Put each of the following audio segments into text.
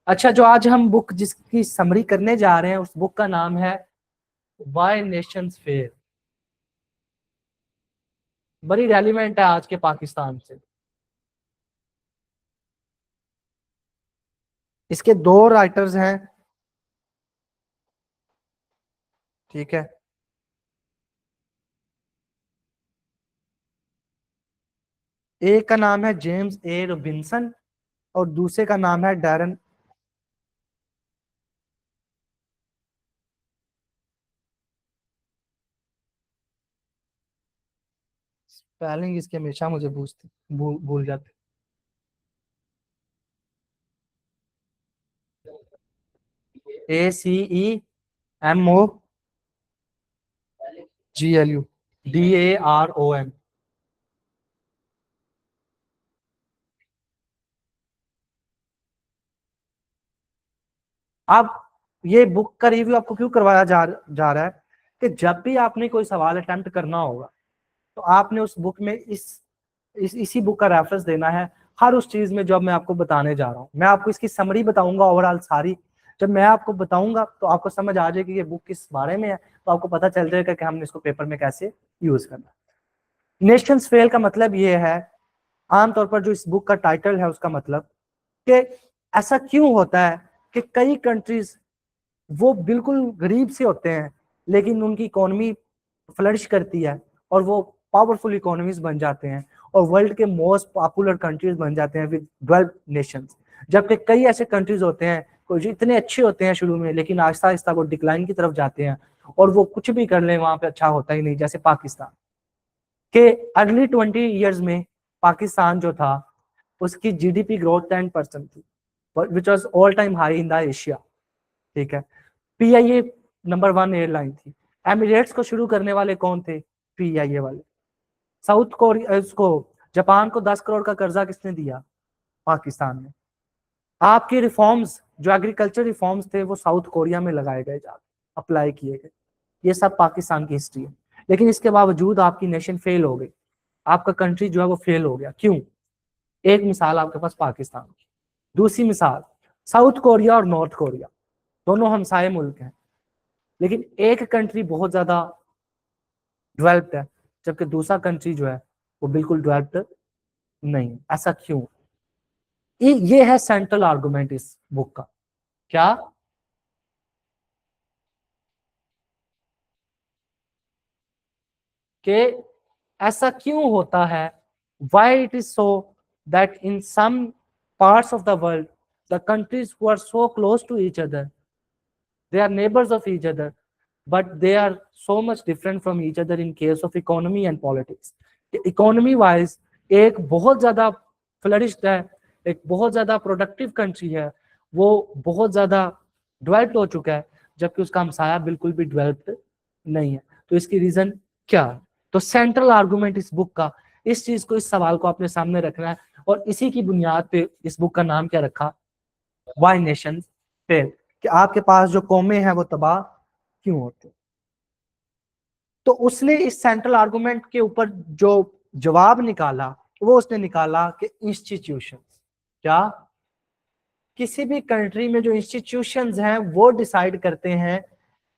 अच्छा, जो आज हम बुक जिसकी समरी करने जा रहे हैं उस बुक का नाम है वाई नेशंस फेल। बड़ी रेलिवेंट है आज के पाकिस्तान से। इसके दो राइटर्स हैं, ठीक है। एक का नाम है जेम्स ए रॉबिन्सन और दूसरे का नाम है डैरन। स्पेलिंग इसके हमेशा मुझे भूल जाते। ACEMOGLUDARON। अब ये बुक का रिव्यू आपको क्यों करवाया जा रहा है कि जब भी आपने कोई सवाल अटेम्प्ट करना होगा तो आपने उस बुक में इसी बुक का रेफरेंस देना है हर उस चीज में जो मैं आपको बताने जा रहा हूँ। मैं आपको इसकी समरी बताऊंगा ओवरऑल सारी। जब मैं आपको बताऊंगा तो आपको समझ आ जाएगी कि ये बुक किस बारे में है, तो आपको पता चल जाएगा कि हमने इसको पेपर में कैसे यूज करना है। नेशंस फेल का मतलब ये है, आमतौर पर जो इस बुक का टाइटल है उसका मतलब कि ऐसा क्यों होता है कि कई कंट्रीज वो बिल्कुल गरीब से होते हैं लेकिन उनकी इकोनॉमी फ्लरिश करती है और वो पावरफुल इकोनॉमीज बन जाते हैं और वर्ल्ड के मोस्ट पॉपुलर कंट्रीज बन जाते हैं विद डेवलप्ड नेशंस। जबकि कई ऐसे कंट्रीज होते हैं कोई जो इतने अच्छे होते हैं शुरू में लेकिन आहिस्ता आहिस्ता वो डिक्लाइन की तरफ जाते हैं और वो कुछ भी कर ले वहां पे अच्छा होता ही नहीं। जैसे पाकिस्तान के अर्ली 20 ईयर्स में पाकिस्तान जो था उसकी जीडीपी ग्रोथ 10% थी, which was all time high in the Asia, ठीक है। पीआईए नंबर 1 एयरलाइन थी। एमिरेट्स को शुरू करने वाले कौन थे? पीआईए वाले। साउथ कोरिया उसको जापान को 10 करोड़ का कर्जा किसने दिया? पाकिस्तान ने। आपके रिफॉर्म्स जो एग्रीकल्चर रिफॉर्म्स थे वो साउथ कोरिया में लगाए गए, जाके अप्लाई किए गए। ये सब पाकिस्तान की हिस्ट्री है। लेकिन इसके बावजूद आपकी नेशन फेल हो गई, आपका कंट्री जो है वो फेल हो गया। क्यों? एक मिसाल आपके पास पाकिस्तान की, दूसरी मिसाल साउथ कोरिया और नॉर्थ कोरिया, दोनों हमसाये मुल्क हैं लेकिन एक कंट्री बहुत ज्यादा डेवलप्ड है जबकि दूसरा कंट्री जो है वो बिल्कुल डेवलप्ड नहीं है। ऐसा क्यों? ये है सेंट्रल आर्गुमेंट इस बुक का। क्या? कि ऐसा क्यों होता है? Why it is so that in some parts of the world the countries who are so close to each other, they are neighbors of each other, but they are so much different from each other in case of economy and politics. Economy wise एक बहुत ज्यादा flourished है, एक बहुत ज्यादा productive country है, वो बहुत ज्यादा डेवलप्ड हो चुका है जबकि उसका हमसाया बिल्कुल भी डेवलप्ड नहीं है। तो इसकी रीजन क्या है? तो सेंट्रल आर्गुमेंट इस बुक का, इस चीज को, इस सवाल को अपने सामने रखना है और इसी की बुनियाद पे इस बुक का नाम क्या रखा? Why nation fail. कि आपके पास जो कौमें हैं वो तबाह क्यों होते? तो उसने इस सेंट्रल आर्गुमेंट के ऊपर जो जवाब निकाला वो उसने निकाला कि इंस्टीट्यूशन, क्या किसी भी कंट्री में जो इंस्टीट्यूशंस हैं वो डिसाइड करते हैं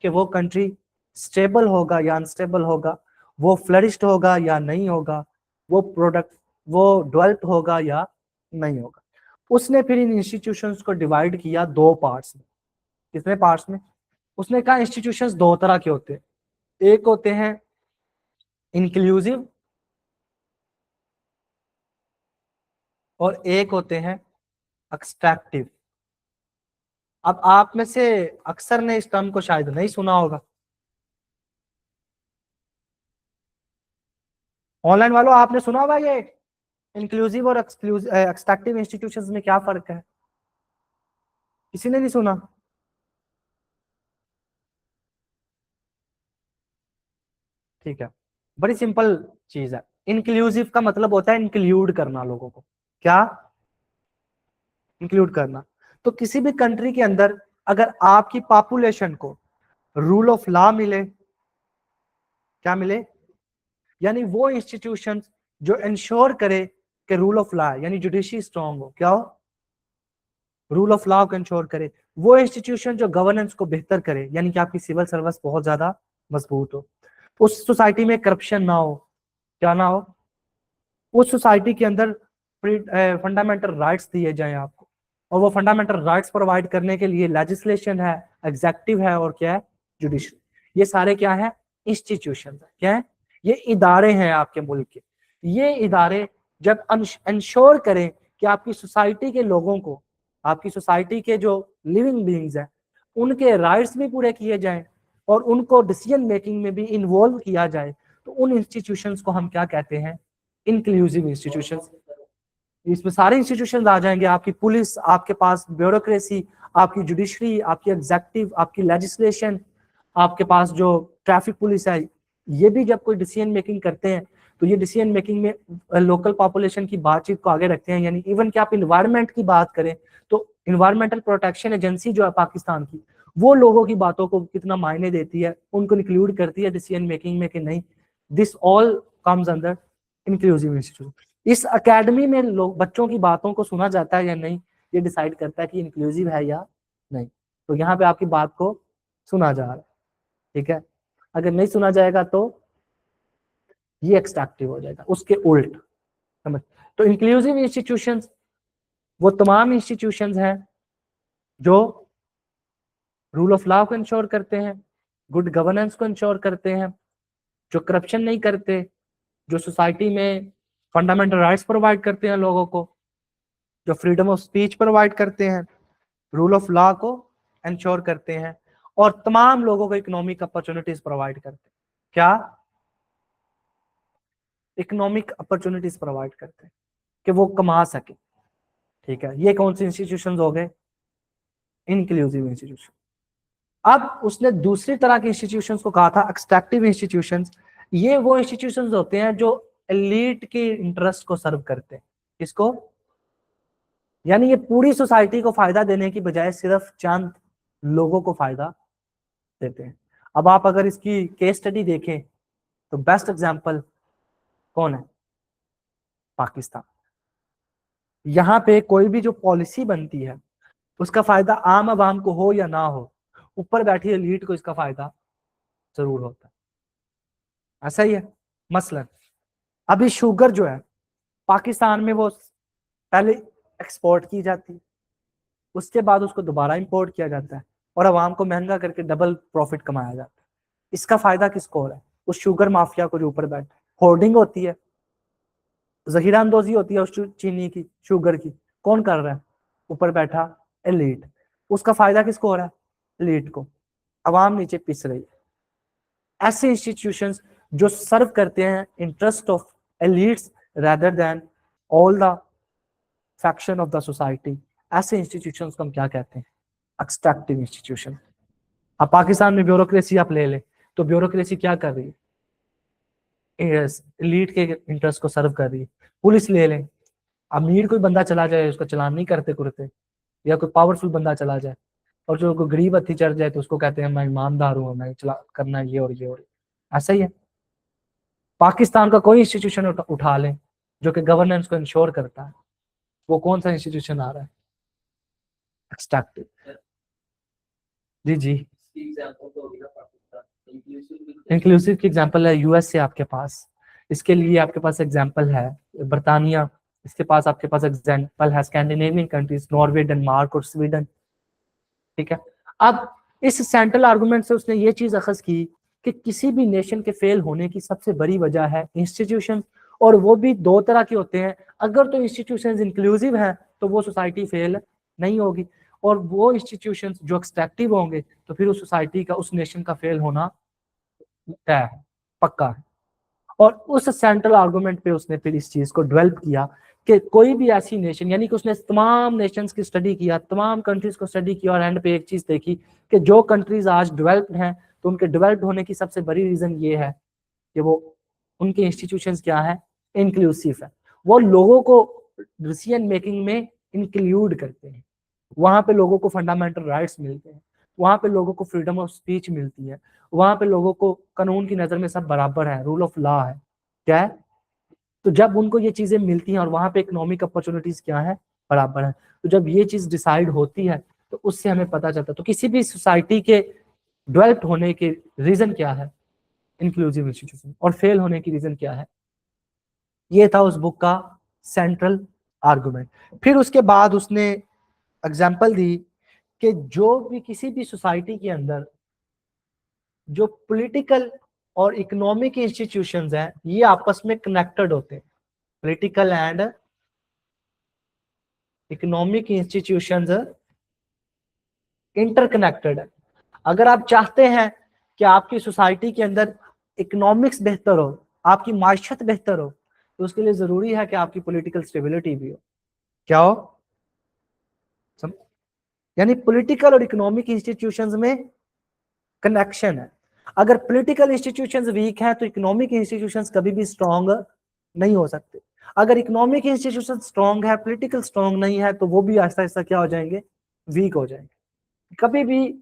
कि वो कंट्री स्टेबल होगा या अनस्टेबल होगा, वो फ्लरिश्ड होगा या नहीं होगा, वो डेवलप्ड होगा या नहीं होगा। उसने फिर इन इंस्टीट्यूशंस को डिवाइड किया दो पार्ट्स में। कितने पार्ट्स में? उसने कहा इंस्टीट्यूशंस दो तरह के होते हैं, एक होते हैं इंक्लूसिव और एक होते हैं एक्सट्रैक्टिव। अब आप में से अक्सर ने इस टर्म को शायद नहीं सुना होगा। ऑनलाइन वालों, आपने सुना होगा ये इंक्लूसिव और एक्सट्रैक्टिव इंस्टीट्यूशंस में क्या फर्क है? किसी ने नहीं सुना? ठीक है, बड़ी सिंपल चीज है। इंक्लूसिव का मतलब होता है इंक्लूड करना लोगों को। क्या? इंक्लूड करना। तो किसी भी कंट्री के अंदर अगर आपकी पॉपुलेशन को रूल ऑफ लॉ मिले, क्या मिले? यानी वो इंस्टीट्यूशन जो इंश्योर करे कि रूल ऑफ लॉ यानी जुडिशरी स्ट्रांग हो, क्या हो? रूल ऑफ लॉ को इंश्योर करे, वो इंस्टीट्यूशन जो गवर्नेंस को बेहतर करे, यानी कि आपकी सिविल सर्विस बहुत ज्यादा मजबूत हो, उस सोसाइटी में करप्शन ना हो, क्या ना हो, उस सोसाइटी के अंदर फंडामेंटल राइट्स दिए जाएं आपको, और वो फंडामेंटल राइट्स प्रोवाइड करने के लिए लेजिस्लेशन है, एग्जेक्टिव है, और क्या है, जुडिशरी। ये सारे क्या है, इंस्टीट्यूशन है, क्या है, ये इदारे हैं आपके मुल्क के। ये इदारे जब इंश्योर करें कि आपकी सोसाइटी के लोगों को, आपकी सोसाइटी के जो लिविंग बीइंग्स हैं, उनके राइट्स भी पूरे किए जाएं और उनको डिसीजन मेकिंग में भी इन्वॉल्व किया जाए, तो उन इंस्टीट्यूशंस को हम क्या कहते हैं, इंक्लूसिव इंस्टीट्यूशंस। इसमें सारे इंस्टीट्यूशन आ जाएंगे, आपकी पुलिस, आपके पास ब्यूरोक्रेसी, आपकी जुडिशरी, आपकी एग्जेक्टिव, आपकी लेजिस्लेशन, आपके पास जो ट्रैफिक पुलिस है, ये भी जब कोई डिसीजन मेकिंग करते हैं तो ये डिसीजन मेकिंग में लोकल पॉपुलेशन की बातचीत को आगे रखते हैं। यानी इवन कि आप इन्वायरमेंट की बात करें तो इन्वायरमेंटल प्रोटेक्शन एजेंसी जो है पाकिस्तान की, वो लोगों की बातों को कितना मायने देती है, उनको इंक्लूड करती है डिसीजन मेकिंग में कि नहीं, this all comes under inclusive institution. इस एकेडमी में लोग बच्चों की बातों को सुना जाता है या नहीं, ये डिसाइड करता है कि इंक्लूसिव है या नहीं। तो यहाँ पे आपकी बात को सुना जा रहा है, ठीक है। अगर नहीं सुना जाएगा तो ये एक्सट्रैक्टिव हो जाएगा, उसके उल्ट, समझ। तो इंक्लूसिव इंस्टीट्यूशंस वो तमाम इंस्टीट्यूशंस हैं जो रूल ऑफ लॉ को इंश्योर करते हैं, गुड गवर्नेंस को इंश्योर करते हैं, जो करप्शन नहीं करते, जो सोसाइटी में फंडामेंटल राइट्स प्रोवाइड करते हैं लोगों को, जो फ्रीडम ऑफ स्पीच प्रोवाइड करते हैं, रूल ऑफ लॉ को इंश्योर करते हैं, और तमाम लोगों को इकोनॉमिक अपॉर्चुनिटीज प्रोवाइड करते हैं। क्या, इकोनॉमिक अपॉर्चुनिटीज प्रोवाइड करते हैं कि वो कमा सके, ठीक है। ये कौन से इंस्टीट्यूशंस हो गए, इंक्लूसिव इंस्टीट्यूशन। अब उसने दूसरी तरह के इंस्टीट्यूशंस को कहा था एक्सट्रैक्टिव इंस्टीट्यूशंस। ये वो इंस्टीट्यूशंस होते हैं जो एलीट के इंटरेस्ट को सर्व करते हैं, किसको, यानी ये पूरी सोसाइटी को फायदा देने की बजाय सिर्फ चंद लोगों को फायदा देते हैं। अब आप अगर इसकी केस स्टडी देखें तो बेस्ट एग्जांपल कौन है, पाकिस्तान। यहाँ पे कोई भी जो पॉलिसी बनती है उसका फायदा आम आवाम को हो या ना हो, ऊपर बैठी एलीट को इसका फायदा जरूर होता है, ऐसा ही है। मसलन अभी शुगर जो है पाकिस्तान में, वो पहले एक्सपोर्ट की जाती है, उसके बाद उसको दोबारा इंपोर्ट किया जाता है और आवाम को महंगा करके डबल प्रॉफिट कमाया जाता है। इसका फायदा किसको हो रहा है, उस शुगर माफिया को जो ऊपर बैठा है। होर्डिंग होती है, जहीरा अंदोजी होती है उस चीनी की, शुगर की, कौन कर रहा है, ऊपर बैठा एलीट। उसका फायदा किसको हो रहा है, एलीट को, आवाम नीचे पिस रही है। ऐसे इंस्टीट्यूशंस जो सर्व करते हैं interest of elites rather than all the faction of the society, ऐसे इंस्टीट्यूशंस को हम क्या कहते हैं, एक्सट्रैक्टिव इंस्टीट्यूशन। अब पाकिस्तान में ब्यूरोक्रेसी आप ले लें तो ब्यूरोक्रेसी क्या कर रही है, एलीट के इंटरेस्ट को सर्व कर रही है। पुलिस ले लें, अमीर कोई बंदा चला जाए उसका चलान नहीं करते कुरते, या कोई पावरफुल बंदा चला जाए और जो कोई गरीब हथी चढ़ जाए तो उसको कहते हैं मैं ईमानदार हूँ, मैं चला करना ये और ये और ऐसा ही है। पाकिस्तान का कोई इंस्टीट्यूशन उठा लें जो कि गवर्नेंस को इंश्योर करता है, वो कौन सा इंस्टीट्यूशन आ रहा है, एक्सट्रैक्टिव। जी जी, इंक्लूसिव की एग्जांपल है यूएस से आपके पास, इसके लिए आपके पास एग्जांपल है बर्तानिया, इसके पास आपके पास एग्जांपल है स्कैंडिनेवियन कंट्रीज, नॉर्वे, डेनमार्क और स्वीडन, ठीक है। अब इस सेंट्रल आर्गुमेंट से उसने ये चीज अखज की कि किसी भी नेशन के फेल होने की सबसे बड़ी वजह है इंस्टीट्यूशन, और वो भी दो तरह के होते हैं। अगर तो इंस्टीट्यूशन इंक्लूसिव हैं तो वो सोसाइटी फेल नहीं होगी, और वो इंस्टीट्यूशन जो एक्सट्रैक्टिव होंगे तो फिर उस सोसाइटी का, उस नेशन का फेल होना तय है, पक्का है। और उस सेंट्रल आर्गुमेंट पे उसने फिर इस चीज को डेवलप किया कि कोई भी ऐसी नेशन, यानी कि उसने तमाम नेशंस की स्टडी किया, तमाम कंट्रीज को स्टडी किया, और एंड पे एक चीज देखी कि जो कंट्रीज आज डेवलप्ड हैं तो उनके डेवलप्ड होने की सबसे बड़ी रीजन ये है कि वो, उनके इंस्टीट्यूशंस क्या है, इंक्लूसिव है, वो लोगों को डिसीजन मेकिंग में इंक्लूड करते हैं, वहां पे लोगों को फंडामेंटल राइट्स मिलते हैं, वहां पे लोगों को फ्रीडम ऑफ स्पीच मिलती है, वहां पे लोगों को कानून की नजर में सब बराबर है, रूल ऑफ लॉ है, क्या है। तो जब उनको ये चीजें मिलती हैं और वहां पे इकोनॉमिक अपॉर्चुनिटीज क्या है, बराबर है। तो जब ये चीज डिसाइड होती है तो उससे हमें पता चलता है। तो किसी भी सोसाइटी के डेवलप्ड होने के रीजन क्या है, इंक्लूसिव इंस्टीट्यूशन, और फेल होने की रीजन क्या है। ये था उस बुक का सेंट्रल आर्गुमेंट। फिर उसके बाद उसने एग्जाम्पल दी कि जो भी किसी भी सोसाइटी के अंदर जो पॉलिटिकल और इकोनॉमिक इंस्टीट्यूशंस हैं ये आपस में कनेक्टेड होते हैं। Political and economic institutions interconnected है। अगर आप चाहते हैं कि आपकी सोसाइटी के अंदर इकोनॉमिक्स बेहतर हो, आपकी माशियत बेहतर हो, तो उसके लिए जरूरी है कि आपकी पॉलिटिकल स्टेबिलिटी भी हो। क्या हो? यानी पॉलिटिकल और इकोनॉमिक इंस्टीट्यूशंस में कनेक्शन है। अगर पॉलिटिकल इंस्टीट्यूशंस वीक हैं तो इकोनॉमिक इंस्टीट्यूशंस कभी भी स्ट्रांग नहीं हो सकते। अगर इकोनॉमिक इंस्टीट्यूशन स्ट्रांग है, पॉलिटिकल स्ट्रांग नहीं है, तो वो भी आहिस्ता आहिस्ता क्या हो जाएंगे, वीक हो जाएंगे। कभी भी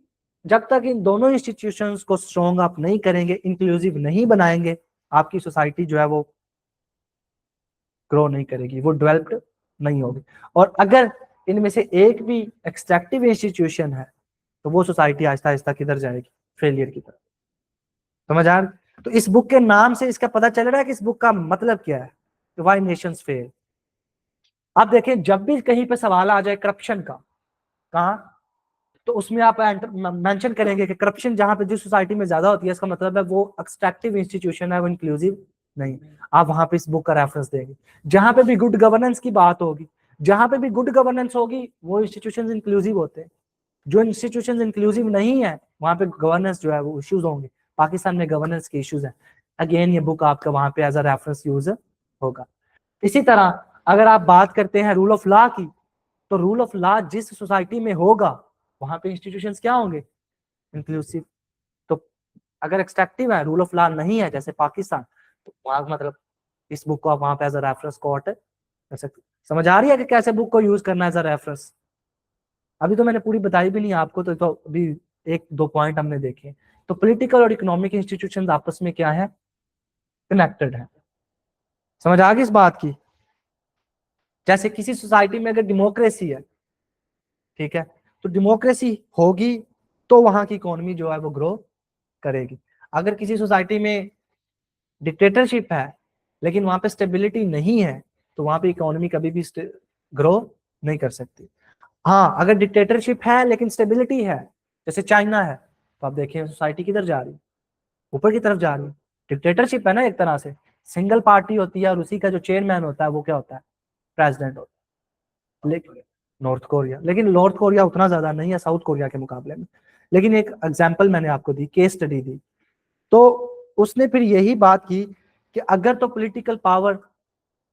जब तक इन दोनों इंस्टीट्यूशंस को स्ट्रांग आप नहीं करेंगे, इंक्लूसिव नहीं बनाएंगे, आपकी सोसाइटी जो है वो ग्रो नहीं करेगी, वो डेवलप्ड नहीं होगी। और अगर इनमें से एक भी एक्सट्रैक्टिव इंस्टीट्यूशन है तो वो सोसाइटी आहिस्ता आहिस्ता किधर जाएगी, फेलियर की तरफ। समझ आ रहा? तो इस बुक के नाम से इसका पता चल रहा है कि इस बुक का मतलब क्या है, व्हाई नेशंस फेल। आप देखें जब भी कहीं पे सवाल आ जाए करप्शन का, कहा, तो उसमें आप मेंशन करेंगे कि करप्शन जहां पे जिस सोसाइटी में ज्यादा होती है, इसका मतलब है वो एक्सट्रैक्टिव इंस्टीट्यूशन है, वो इंक्लूसिव नहीं। आप वहां पे इस बुक का रेफरेंस देंगे। जहां पे भी गुड गवर्नेंस की बात होगी, जहां पे भी गुड गवर्नेंस होगी, वो इंस्टीट्यूशन इंक्लूसिव होते हैं। जो इंस्टीट्यूशन इंक्लूसिव नहीं है वहां पे गवर्नेंस जो है वो इश्यूज होंगे। पाकिस्तान में गवर्नेंस के इश्यूज हैं, अगेन ये बुक आपका वहां पे एज अ रेफरेंस यूज होगा। इसी तरह अगर आप बात करते हैं रूल ऑफ लॉ की, तो रूल ऑफ लॉ जिस सोसाइटी में होगा वहां पे इंस्टीट्यूशंस क्या होंगे, इंक्लूसिव। तो अगर एक्सट्रैक्टिव है, रूल ऑफ लॉ नहीं है जैसे पाकिस्तान, तो वहां मतलब इस बुक को आप वहां पे एज अ रेफरेंस कोट कर सकते। समझ आ रही है कि कैसे बुक को यूज करना है एज अ रेफरेंस। अभी तो मैंने पूरी बताई भी नहीं आपको, तो अभी एक दो पॉइंट हमने देखे। तो पॉलिटिकल और इकोनॉमिक इंस्टीट्यूशंस आपस में क्या है, कनेक्टेड है। समझ आ गई इस बात की? जैसे किसी सोसाइटी में अगर डेमोक्रेसी है, ठीक है, तो डेमोक्रेसी होगी तो वहां की इकोनॉमी जो है वो ग्रो करेगी। अगर किसी सोसाइटी में डिक्टेटरशिप है लेकिन वहां पे स्टेबिलिटी नहीं है, तो वहां पे इकोनॉमी कभी भी ग्रो नहीं कर सकती। हाँ, अगर डिक्टेटरशिप है लेकिन स्टेबिलिटी है, जैसे चाइना है, तो आप देखिए सोसाइटी किधर जा रही है, ऊपर की तरफ जा रही है। डिक्टेटरशिप है ना एक तरह से, सिंगल पार्टी होती है और उसी का जो चेयरमैन होता है वो क्या होता है, प्रेसिडेंट होता है। लेकिन नॉर्थ कोरिया, लेकिन नॉर्थ कोरिया उतना ज्यादा नहीं है साउथ कोरिया के मुकाबले में। लेकिन एक एग्जाम्पल मैंने आपको दी, केस स्टडी दी, तो उसने फिर यही बात की कि अगर तो पॉलिटिकल पावर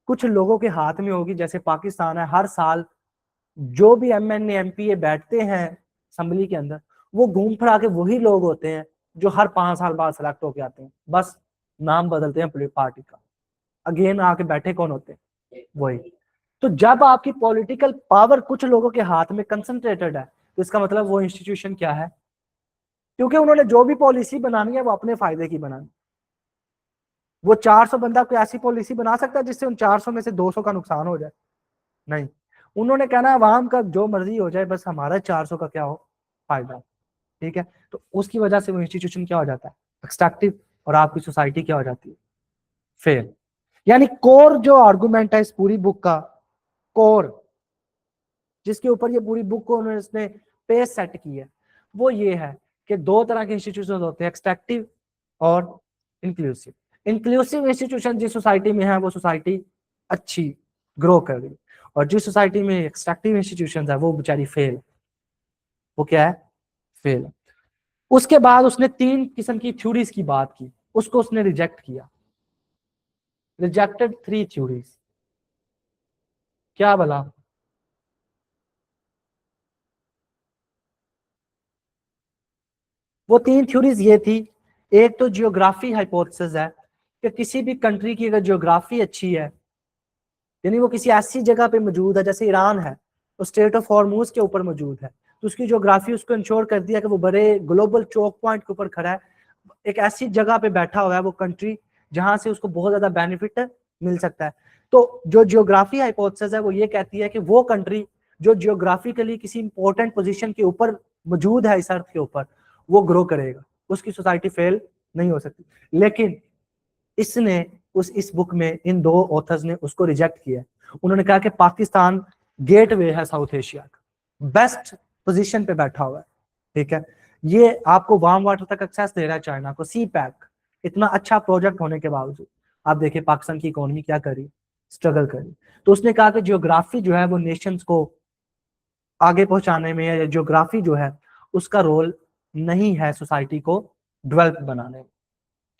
कुछ लोगों के हाथ में होगी, जैसे पाकिस्तान है, हर साल जो भी MNA MPA बैठते हैं असेंबली के अंदर, वो घूम फिरा के वही लोग होते हैं जो हर 5 साल बाद सेलेक्ट होके आते हैं, बस नाम बदलते हैं पार्टी का, अगेन आके बैठे कौन होते हैं, वही। तो जब आपकी पॉलिटिकल पावर कुछ लोगों के हाथ में कंसंट्रेटेड है, तो इसका मतलब वो इंस्टीट्यूशन क्या है, क्योंकि उन्होंने जो भी पॉलिसी बनानी है वो अपने फायदे की बनानी। वो 400 बंदा कोई ऐसी पॉलिसी बना सकता है जिससे उन 400 में से 200 का नुकसान हो जाए, नहीं। उन्होंने कहना है अवाम का जो मर्जी हो जाए, बस हमारा 400 का क्या हो, फायदा। ठीक है, तो उसकी वजह से वो इंस्टीट्यूशन क्या हो जाता है, एक्सट्रैक्टिव, और आपकी सोसाइटी क्या हो जाती है, फेल। यानी कोर जो आर्गुमेंट है इस पूरी बुक का, कोर जिसके ऊपर ये पूरी बुक को उन्होंने पेस सेट की है, वो ये है कि दो तरह के इंस्टीट्यूशन होते हैं, एक्सट्रैक्टिव और इंक्लूसिव। इंक्लूसिव इंस्टीट्यूशन जिस सोसाइटी में है वो सोसाइटी अच्छी ग्रो कर रही, और जिस सोसाइटी में एक्सट्रैक्टिव इंस्टीट्यूशन है वो बेचारी फेल, वो क्या है, फेल। उसके बाद उसने 3 किस्म की थ्योरीज की बात की, उसको उसने रिजेक्ट किया, रिजेक्टेड 3 थ्योरीज। क्या बोला? वो 3 थ्योरीज ये थी, एक तो जियोग्राफी हाइपोथेसिस है कि किसी भी कंट्री की अगर जियोग्राफी अच्छी है, यानी वो किसी ऐसी जगह पे मौजूद है, जैसे ईरान है, वो स्टेट ऑफ हॉर्मूज के ऊपर मौजूद है, तो उसकी जियोग्राफी उसको इंश्योर कर दिया कि वो बड़े ग्लोबल चौक पॉइंट के ऊपर खड़ा है, एक ऐसी जगह पे बैठा हुआ है वो कंट्री जहां से उसको बहुत ज्यादा बेनिफिट मिल सकता है। तो जो जियोग्राफी हाइपोथेसिस है वो ये कहती है कि वो कंट्री जो जियोग्राफिकली किसी इंपॉर्टेंट पोजीशन के ऊपर मौजूद है इस अर्थ के ऊपर, वो ग्रो करेगा, उसकी सोसाइटी फेल नहीं हो सकती। लेकिन इसने इस बुक में इन दो ऑथर्स ने उसको रिजेक्ट किया। उन्होंने कहा कि पाकिस्तान गेटवे है साउथ एशिया का, बेस्ट पोजीशन पे बैठा हुआ है, ठीक है, ये आपको वार्म वाटर तक एक्सेस दे रहा है चाइना को, सी पैक, इतना अच्छा प्रोजेक्ट होने के बावजूद आप देखिए पाकिस्तान की इकोनॉमी क्या करी, स्ट्रगल करी। तो उसने कहा कि जियोग्राफी जो है वो नेशंस को आगे पहुंचाने में, या जियोग्राफी जो है उसका रोल नहीं है सोसाइटी को डेवलप बनाने में।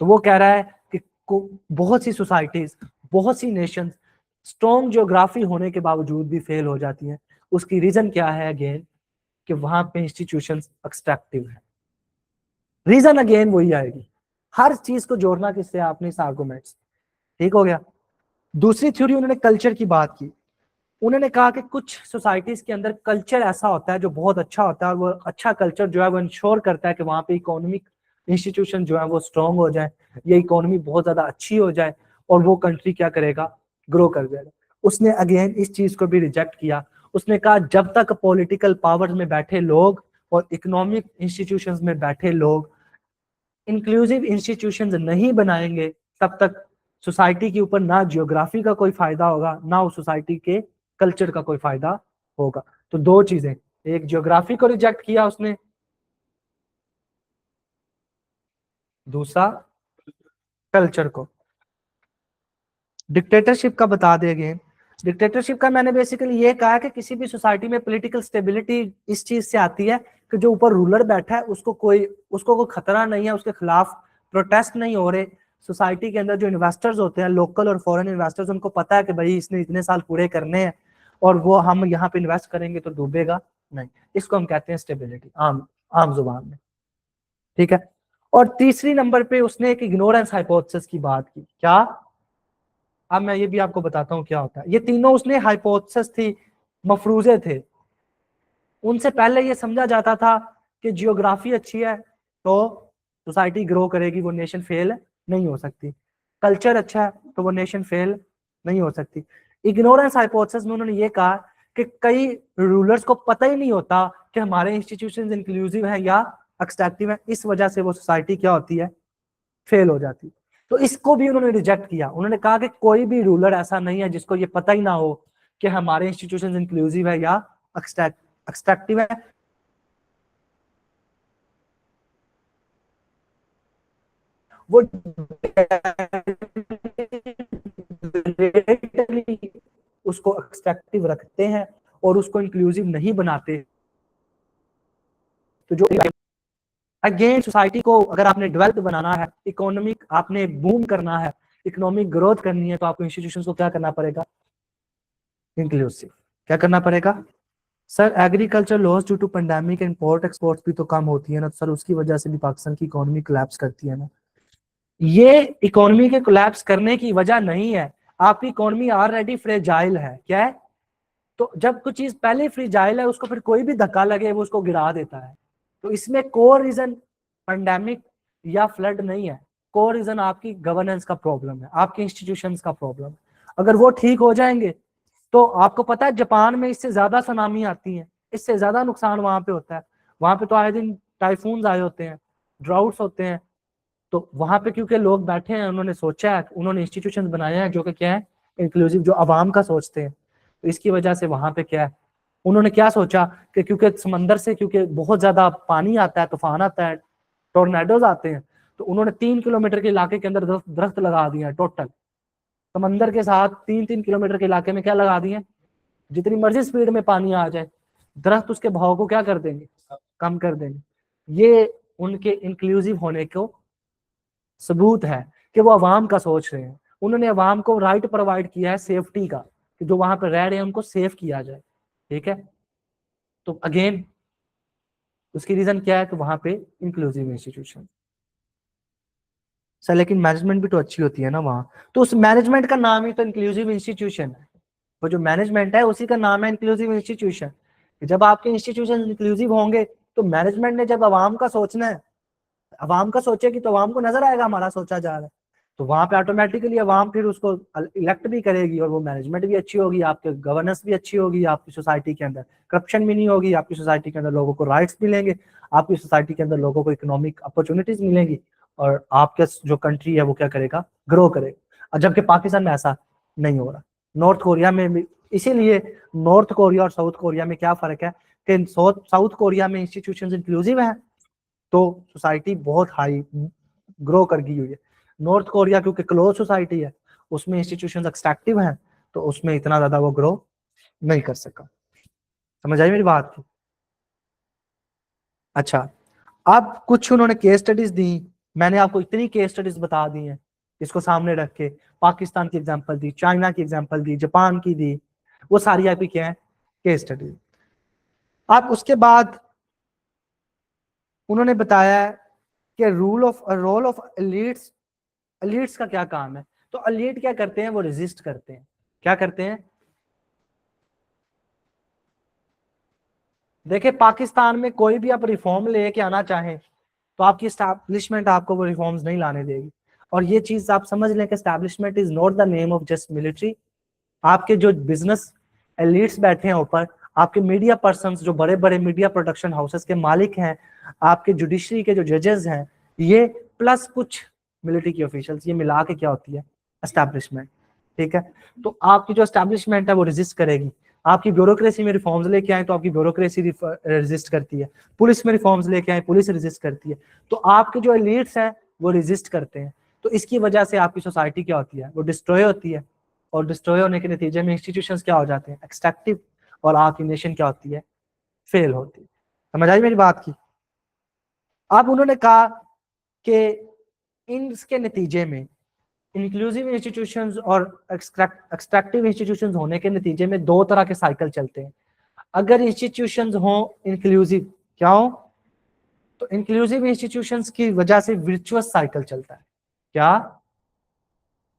तो वो कह रहा है कि बहुत सी सोसाइटीज, बहुत सी नेशन स्ट्रॉन्ग जियोग्राफी होने के बावजूद भी फेल हो जाती हैं। उसकी रीजन क्या है? अगेन कि वहां पे इंस्टीट्यूशंस एक्सट्रैक्टिव है। रीजन अगेन वही आएगी, हर चीज को जोड़ना किससे? आपने इस आर्गुमेंट्स, ठीक हो गया। दूसरी थ्योरी उन्होंने कल्चर की बात की। उन्होंने कहा कि कुछ सोसाइटीज के अंदर कल्चर ऐसा होता है जो बहुत अच्छा होता है, और वो अच्छा कल्चर जो है वो इंश्योर करता है कि वहां पे इकोनॉमिक इंस्टीट्यूशन जो है वो स्ट्रांग हो जाए, ये इकोनॉमी बहुत ज्यादा अच्छी हो जाए, और वो कंट्री क्या करेगा? ग्रो कर जाएगा। उसने अगेन इस चीज को भी रिजेक्ट किया। उसने कहा जब तक पॉलिटिकल पावर में बैठे लोग और इकोनॉमिक इंस्टीट्यूशंस में बैठे लोग इंक्लूसिव इंस्टीट्यूशंस नहीं बनाएंगे, तब तक सोसाइटी के ऊपर ना जियोग्राफी का कोई फायदा होगा, ना उस सोसाइटी के कल्चर का कोई फायदा होगा। तो दो चीजें, एक जियोग्राफी को रिजेक्ट किया उसने, दूसरा कल्चर को। डिक्टेटरशिप का बता दे अगेन। डिक्टेटरशिप का मैंने बेसिकली ये कहा कि किसी भी सोसाइटी में पॉलिटिकल स्टेबिलिटी इस चीज से आती है कि जो ऊपर रूलर बैठा है उसको कोई खतरा नहीं है, उसके खिलाफ प्रोटेस्ट नहीं हो रहे। सोसाइटी के अंदर जो इन्वेस्टर्स होते हैं, लोकल और फॉरेन इन्वेस्टर्स, उनको पता है कि भाई इसने इतने साल पूरे करने हैं और वो हम यहाँ पे इन्वेस्ट करेंगे तो डूबेगा नहीं। इसको हम कहते हैं स्टेबिलिटी, आम आम जुबान में, ठीक है। और तीसरी नंबर पे उसने एक इग्नोरेंस हाइपोथेसिस की बात की। क्या? अब मैं ये भी आपको बताता हूँ क्या होता है। ये तीनों उसने हाइपोथेसिस थी, मफरूजे थे। उनसे पहले ये समझा जाता था कि जियोग्राफी अच्छी है तो सोसाइटी ग्रो करेगी, वो नेशन फेल नहीं हो सकती। कल्चर अच्छा है तो वो नेशन फेल नहीं हो सकती। इग्नोरेंस हाइपोथेसिस में उन्होंने ये कहा कि कई रूलर्स को पता ही नहीं होता कि हमारे इंस्टीट्यूशंस इंक्लूसिव है या एक्सट्रैक्टिव है, इस वजह से वो सोसाइटी क्या होती है? फेल हो जाती। तो इसको भी उन्होंने रिजेक्ट किया। उन्होंने कहा कि कोई भी रूलर ऐसा नहीं है जिसको ये पता ही ना हो कि हमारे इंस्टीट्यूशंस इंक्लूसिव है या एक्सट्रैक्टिव है। वो उसको एक्सट्रैक्टिव रखते हैं और उसको इंक्लूसिव नहीं बनाते। तो जो अगेन सोसाइटी को अगर आपने डेवलप बनाना है, इकोनॉमिक आपने बूम करना है, इकोनॉमिक ग्रोथ करनी है, तो आपको इंस्टीट्यूशंस को क्या करना पड़ेगा? इंक्लूसिव। क्या करना पड़ेगा? Sir agriculture loss due to pandemic, import export भी तो कम होती है ना, तो सर उसकी वजह से भी पाकिस्तान की इकोनॉमी कोलैप्स करती है ना। ये इकोनॉमी के कोलैप्स करने की वजह नहीं है, आपकी इकोनॉमी ऑलरेडी फ्रेजाइल है। क्या है? तो जब कुछ चीज पहले फ्रेजाइल है उसको फिर कोई भी धक्का लगे वो उसको गिरा देता है। तो इसमें कोर रीजन पेंडेमिक या फ्लड नहीं है, कोर रीजन आपकी गवर्नेंस का प्रॉब्लम है, आपके इंस्टीट्यूशंस का प्रॉब्लम है। अगर वो ठीक हो जाएंगे तो आपको पता है जापान में इससे ज्यादा सुनामी आती है, इससे ज्यादा नुकसान वहां पे होता है। वहां पे तो आए दिन टाइफून आए होते हैं, ड्राउट्स होते हैं। तो वहां पे क्योंकि लोग बैठे हैं, उन्होंने सोचा है, उन्होंने इंस्टीट्यूशन बनाए हैं जो कि क्या है? इंक्लूसिव, जो आवाम का सोचते हैं। तो इसकी वजह से वहां पे क्या है? उन्होंने क्या सोचा कि क्योंकि समंदर से क्योंकि बहुत ज्यादा पानी आता है, तूफान आता है, टोर्नेडोज आते हैं, तो उन्होंने 3 किलोमीटर के इलाके के अंदर दरख्त लगा दिए हैं टोटल। समंदर के साथ 3-3 किलोमीटर के इलाके में क्या लगा दिए? जितनी मर्जी स्पीड में पानी आ जाए, दरख्त उसके भाव को क्या कर देंगे? कम कर देंगे। ये उनके इंक्लूसिव होने को सबूत है कि वो अवाम का सोच रहे हैं। उन्होंने अवाम को राइट प्रोवाइड किया है सेफ्टी का, कि जो वहां पर रह रहे हैं उनको सेफ किया जाए, ठीक है। तो अगेन उसकी रीजन क्या है? कि वहां पे इंक्लूसिव इंस्टीट्यूशन। सर लेकिन मैनेजमेंट भी तो अच्छी होती है ना वहां, तो उस मैनेजमेंट का नाम ही तो इंक्लूसिव इंस्टीट्यूशन है। वो जो मैनेजमेंट है उसी का नाम है इंक्लूसिव इंस्टीट्यूशन। जब आपके इंस्टीट्यूशन इंक्लूसिव होंगे तो मैनेजमेंट ने जब अवाम का सोचना है, अवाम का सोचेगी तो अवाम को नजर आएगा हमारा सोचा जा रहा है। तो वहां पे ऑटोमेटिकली अवाम फिर उसको इलेक्ट भी करेगी, और वो मैनेजमेंट भी अच्छी होगी, आपके गवर्नेंस भी अच्छी होगी, आपकी सोसाइटी के अंदर करप्शन भी नहीं होगी, आपकी सोसाइटी के अंदर लोगों को राइट्स मिलेंगे, आपकी सोसाइटी के अंदर लोगों को इकोनॉमिक अपॉर्चुनिटीज मिलेंगी, और आपके जो कंट्री है वो क्या करेगा, ग्रो करेगा। और जबकि पाकिस्तान में ऐसा नहीं हो रहा। नॉर्थ कोरिया में भी, इसीलिए नॉर्थ कोरिया और साउथ कोरिया में क्या फर्क है कि साउथ कोरिया में इंस्टीट्यूशन इंक्लूसिव है, तो सोसाइटी बहुत हाई ग्रो कर गई हुई है। नॉर्थ कोरिया क्योंकि क्लोज सोसाइटी है, उसमें इंस्टीट्यूशन एक्सट्रैक्टिव हैं, तो उसमें इतना ज्यादा वो ग्रो नहीं कर सका। समझ आई मेरी बात की? अच्छा, अब कुछ उन्होंने केस स्टडीज दी, मैंने आपको इतनी केस स्टडीज बता दी हैं इसको सामने रख के, पाकिस्तान की एग्जांपल दी, चाइना की एग्जांपल दी, जापान की दी, वो सारी आपकी क्या है, केस स्टडीज। अब उसके बाद उन्होंने बताया कि रोल ऑफ एलिट्स, एलिट्स का क्या काम है। तो एलिट क्या करते हैं, वो रेजिस्ट करते हैं। क्या करते हैं, देखिए पाकिस्तान में कोई भी आप रिफॉर्म लेके आना चाहें तो आपकी स्टैब्लिशमेंट आपको वो रिफॉर्म्स नहीं लाने देगी। और ये चीज आप समझ लें कि establishment is not the name of just military. आपके जो बिजनेस एलिट्स बैठे हैं ऊपर, आपके मीडिया पर्सन्स जो बड़े बड़े मीडिया प्रोडक्शन हाउसेस के मालिक हैं, आपके जुडिशरी के जो जजेस हैं, ये प्लस कुछ मिलिट्री के ऑफिशियल्स, ये मिला के क्या होती है, एस्टैब्लिशमेंट। ठीक है, तो आपकी जो एस्टैब्लिशमेंट है वो रेजिस्ट करेगी। आपकी ब्यूरोक्रेसी में रिफॉर्म्स लेके आए तो आपकी ब्यूरोक्रेसी रेजिस्ट करती है, पुलिस में रिफॉर्म्स लेके आए पुलिस रेजिस्ट करती है, तो आपके जो एलिट्स हैं वो रेजिस्ट करते हैं। तो इसकी वजह से आपकी सोसाइटी क्या होती है, वो डिस्ट्रॉय होती है, और डिस्ट्रॉय होने के नतीजे में इंस्टीट्यूशंस क्या हो जाते हैं, एक्सट्रैक्टिव, और आपकी नेशन क्या होती है, फेल होती है। समझ आई मेरी बात की? अब उन्होंने कहा कि इसके नतीजे में इंक्लूसिव इंस्टीट्यूशंस और एक्सट्रैक्टिव इंस्टीट्यूशंस होने के नतीजे में दो तरह के साइकिल चलते हैं। अगर इंस्टीट्यूशंस हो इंक्लूसिव, क्या हो, तो इंक्लूसिव इंस्टीट्यूशंस की वजह से विर्चुअस साइकिल चलता है। क्या,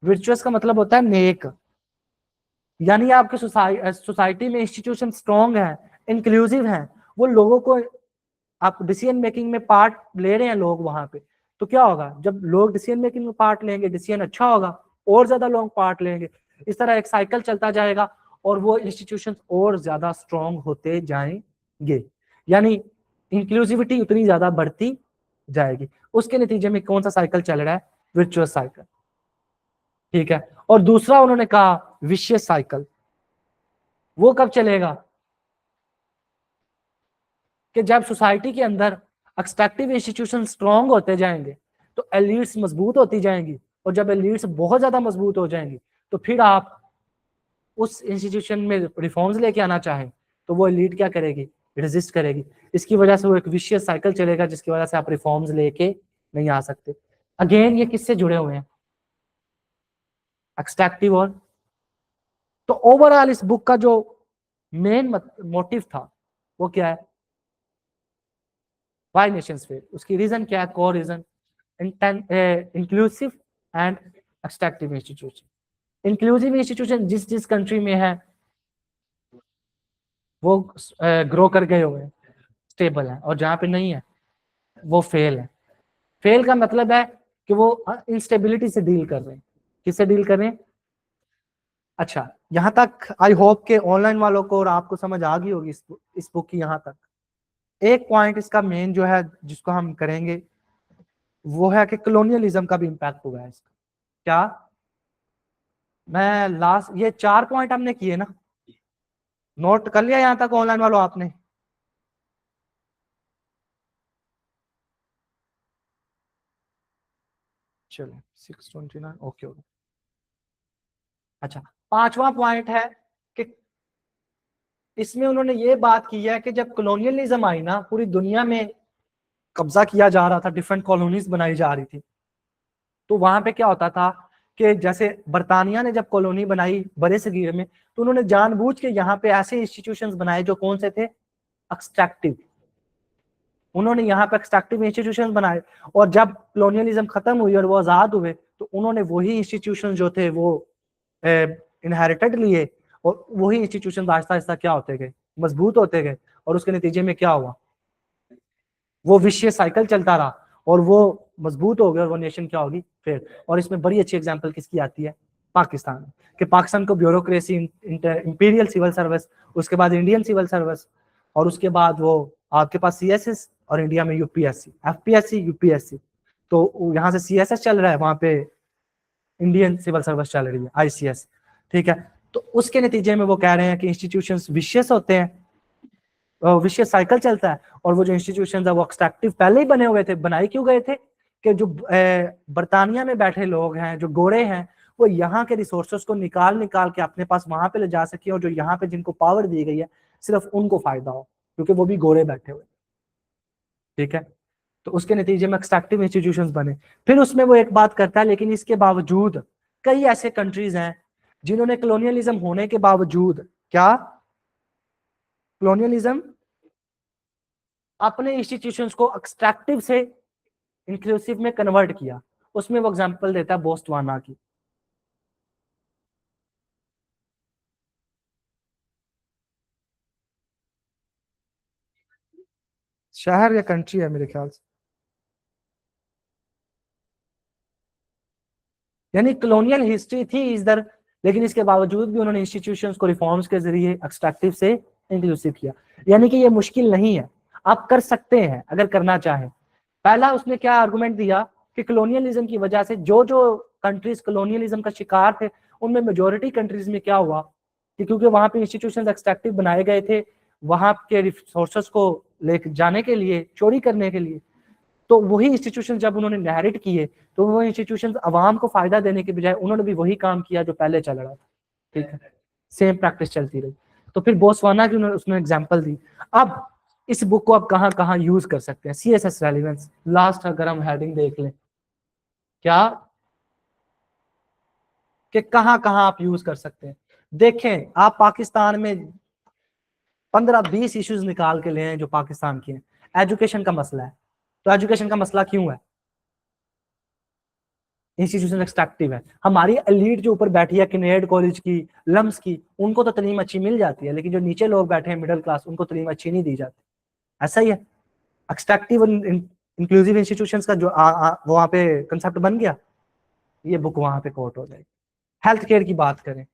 विर्चुअस का मतलब होता है नेक, यानी आपके सोसाइटी में इंस्टीट्यूशन स्ट्रॉन्ग है, इंक्लूसिव है, वो लोगों को, आप डिसीजन मेकिंग में पार्ट ले रहे हैं लोग वहां पे, तो क्या होगा, जब लोग डिसीजन मेकिंग में पार्ट लेंगे, डिसीजन अच्छा होगा, और ज्यादा लोग पार्ट लेंगे, इस तरह एक साइकिल चलता जाएगा, और वो इंस्टीट्यूशन और ज्यादा स्ट्रॉन्ग होते जाएंगे, यानी इंक्लूसिविटी उतनी ज्यादा बढ़ती जाएगी। उसके नतीजे में कौन सा साइकिल चल रहा है, विर्चुअस साइकिल। ठीक है, और दूसरा उन्होंने कहा विशियस साइकिल, वो कब चलेगा, कि जब सोसाइटी के अंदर एक्सट्रैक्टिव इंस्टीट्यूशन स्ट्रॉन्ग होते जाएंगे तो एलिट्स मजबूत होती जाएंगी, और जब एलिट्स बहुत ज्यादा मजबूत हो जाएंगी तो फिर आप उस इंस्टीट्यूशन में रिफॉर्म्स लेके आना चाहें तो वो एलिट क्या करेगी, रेजिस्ट करेगी। इसकी वजह से वो एक विशियस साइकिल चलेगा, जिसकी वजह से आप रिफॉर्म्स लेके नहीं आ सकते। अगेन ये किससे जुड़े हुए हैं, एक्सट्रैक्टिव और, तो ओवरऑल इस बुक का जो मेन मोटिव था वो क्या है, वाई नेशंस फेल, उसकी रीजन क्या है, core reason inclusive and extractive institution. Inclusive institution जिस जिस कंट्री में है वो ग्रो कर गए हुए हैं, स्टेबल है, और जहां पे नहीं है वो फेल है। फेल का मतलब है कि वो इंस्टेबिलिटी से डील कर रहे हैं। किससे डील कर रहे हैं? अच्छा, यहाँ तक आई होप के ऑनलाइन वालों को और आपको समझ आ गई होगी इस बुक की। यहाँ तक एक पॉइंट इसका मेन जो है जिसको हम करेंगे वो है कि कॉलोनियलिज्म का भी इम्पैक्ट हुआ है इसका। क्या, मैं लास्ट ये 4 पॉइंट हमने किए ना, नोट कर लिया यहाँ तक ऑनलाइन वालों आपने? चलो 629, ओके ओके। अच्छा, 5वां पॉइंट है कि इसमें उन्होंने ये बात की है कि जब कॉलोनियलिज्म आई ना, पूरी दुनिया में कब्जा किया जा रहा था, डिफरेंट कॉलोनीज बनाई जा रही थी, तो वहां पे क्या होता था कि जैसे बर्तानिया ने जब कॉलोनी बनाई बड़े सगीर में, तो उन्होंने जानबूझ के यहाँ पे ऐसे इंस्टीट्यूशंस बनाए जो कौन से थे, एक्सट्रैक्टिव। उन्होंने यहाँ पे एक्सट्रैक्टिव इंस्टीट्यूशंस बनाए, और जब कॉलोनियलिज्म खत्म हुई और वो आजाद हुए तो उन्होंने वही इंस्टीट्यूशन जो थे वो इनहेरिटेड लिए, और वही इंस्टीट्यूशन आहिस्ता आहिस्ता क्या होते गए, मजबूत होते गए, और उसके नतीजे में क्या हुआ, वो विशेष साइकिल चलता रहा, और वो मजबूत हो गए और वो नेशन क्या होगी फिर। और इसमें बड़ी अच्छी एग्जांपल किसकी आती है, पाकिस्तान, कि पाकिस्तान को ब्यूरोक्रेसी, इंपीरियल सिविल सर्विस, उसके बाद इंडियन सिविल सर्विस, और उसके बाद वो आपके पास सीएसएस, और इंडिया में यूपीएससी, एफपीएससी, यूपीएससी। तो यहाँ से सीएसएस चल रहा है, वहां पे इंडियन सिविल सर्विस चल रही है, आईसीएस। ठीक है, तो उसके नतीजे में वो कह रहे हैं कि इंस्टीट्यूशंस विशियस होते हैं, विशियस साइकिल चलता है, और वो जो इंस्टीट्यूशंस है वो एक्सट्रैक्टिव पहले ही बने हुए थे। बनाए क्यों गए थे कि जो बरतानिया में बैठे लोग हैं, जो गोरे हैं, वो यहाँ के रिसोर्सेज को निकाल निकाल के अपने पास वहां पे ले जा सके, और जो यहाँ पे जिनको पावर दी गई है सिर्फ उनको फायदा हो, क्योंकि वो भी गोरे बैठे हुए। ठीक है, तो उसके नतीजे में एक्सट्रैक्टिव इंस्टीट्यूशंस बने। फिर उसमें वो एक बात करता है, लेकिन इसके बावजूद कई ऐसे कंट्रीज हैं जिन्होंने कलोनियलिज्म होने के बावजूद, क्या कलोनियलिज्म, अपने इंस्टीट्यूशंस को एक्सट्रैक्टिव से इंक्लूसिव में कन्वर्ट किया। उसमें वो एग्जांपल देता है बोस्टवाना की। शहर या कंट्री है मेरे ख्याल से, यानी कलोनियल हिस्ट्री थी इधर, लेकिन इसके बावजूद भी उन्होंने इंस्टीट्यूशंस को रिफॉर्म्स के जरिए एक्सट्रैक्टिव से इंक्लूसिव किया। यानी कि ये मुश्किल नहीं है, आप कर सकते हैं अगर करना चाहें। पहला उसने क्या आर्गुमेंट दिया कि कलोनियलिज्म की वजह से जो जो कंट्रीज कलोनियलिज्म का शिकार थे, उनमें मेजोरिटी कंट्रीज में क्या हुआ कि क्योंकि वहां पे इंस्टीट्यूशंस एक्सट्रैक्टिव बनाए गए थे, वहां के रिसोर्सेस को ले जाने के लिए, चोरी करने के लिए, तो वही इंस्टीट्यूशन जब उन्होंने इनहेरिट किए, तो वो इंस्टीट्यूशन अवाम को फायदा देने के बजाय उन्होंने भी वही काम किया जो पहले चल रहा था। ठीक है, सेम प्रैक्टिस चलती रही। तो फिर बोस्वाना की उसने एग्जांपल दी। अब इस बुक को आप कहाँ कहाँ यूज कर सकते हैं, सीएसएस रेलिवेंस, लास्ट अगर हम हेडिंग देख लें, क्या कि कहाँ कहाँ आप यूज कर सकते हैं। देखें, आप पाकिस्तान में 15-20 इश्यूज निकाल के ले हैं जो पाकिस्तान के हैं। एजुकेशन का मसला है, तो एजुकेशन का मसला क्यों है, इंस्टीट्यूशन एक्सट्रैक्टिव है। हमारी एलीट जो ऊपर बैठी है किनेड कॉलेज की, लम्स की, उनको तो तालीम अच्छी मिल जाती है, लेकिन जो नीचे लोग बैठे हैं मिडिल क्लास, उनको तालीम अच्छी नहीं दी जाती। ऐसा ही है, एक्सट्रैक्टिव इंक्लूसिव इंस्टीट्यूशंस का जो वहां पे कंसेप्ट बन गया, ये बुक वहां पे कोट हो जाएगी। हेल्थ केयर की बात करें